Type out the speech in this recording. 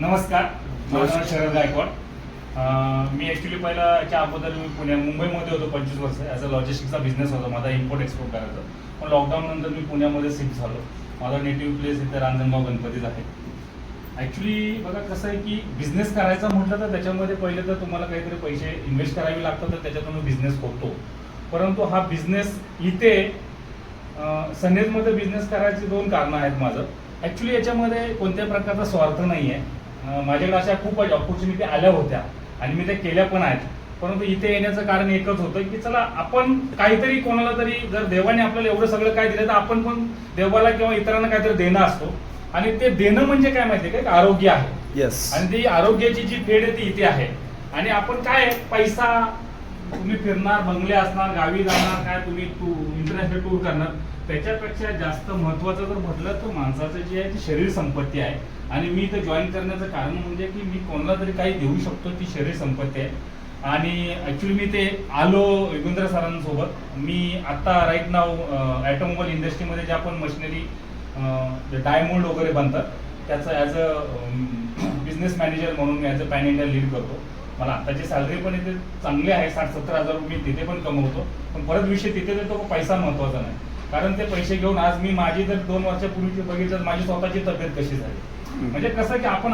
नमस्कार, माझं नाव शरद गायकवाड. मी ॲक्च्युली पहिल्याच्या अगोदर मी मुंबईमध्ये होतो 25 वर्ष. ॲज अ लॉजिस्टिक्सचा बिझनेस होता माझा, इम्पोर्ट एक्सपोर्ट करायचा. पण लॉकडाऊन नंतर मी पुण्यामध्ये शिफ्ट झालो. माझा नेटिव्ह प्लेस इथे रांजणगाव गणपतीच आहे. ॲक्च्युली बघा कसं आहे की बिझनेस करायचा म्हटलं तर त्याच्यामध्ये पहिले तर तुम्हाला काहीतरी पैसे इन्व्हेस्ट करावे लागतात, तर त्याच्यातून बिझनेस होतो. परंतु हा बिझनेस इथे सनेजमध्ये बिझनेस करायची 2 कारणं आहेत माझं. ॲक्च्युली याच्यामध्ये कोणत्या प्रकारचा स्वार्थ नाही आहे. माझ्याकडे अशा खूप ऑपॉर्च्युनिटी आल्या होत्या आणि मी त्या केल्या पण आहेत. परंतु इथे येण्याचं कारण एकच होतं की चला आपण काहीतरी कोणाला तरी, जर देवाने आपल्याला एवढं सगळं काय दिलं तर आपण पण देवाला किंवा इतरांना काहीतरी देणं असतो. आणि ते देणं म्हणजे काय माहितीये का, आरोग्य आहे. आणि ती आरोग्याची जी फेड आहे ती इथे आहे. आणि आपण काय पैसा, तुम्ही फिरणार, बंगले असणार, गावी जाणार, काय तुम्ही इंटरनॅशनल टूर करणार, त्याच्यापेक्षा जास्त महत्वाचं जर म्हटलं तर माणसाचं जे आहे ती शरीर संपत्ती आहे. आणि मी इथं जॉईन करण्याचं कारण म्हणजे की मी कोणाला तरी काही देऊ शकतो, ती शरीर संपत्ती आहे. आणि ॲक्च्युली मी ते आलो योगेंद्र सरांसोबत. मी आत्ता राईट नाव ॲटोमोबाईल इंडस्ट्रीमध्ये ज्या आपण मशिनरी, डायमंड वगैरे बनतात, त्याचं ॲज अ बिझनेस मॅनेजर म्हणून as a pan India lead करतो. मला आत्ताची सॅलरी पण इथे चांगली आहे, 60-70 हजार रुपये तिथे पण कमवतो. पण परत विषय तिथे तर तो पैसा महत्त्वाचा नाही. कारण ते पैसे घेऊन आज मी माझी जर 2 वर्षापूर्वीची बघितलं, माझी स्वतःची तब्येत कशी झाली. म्हणजे कसं की आपण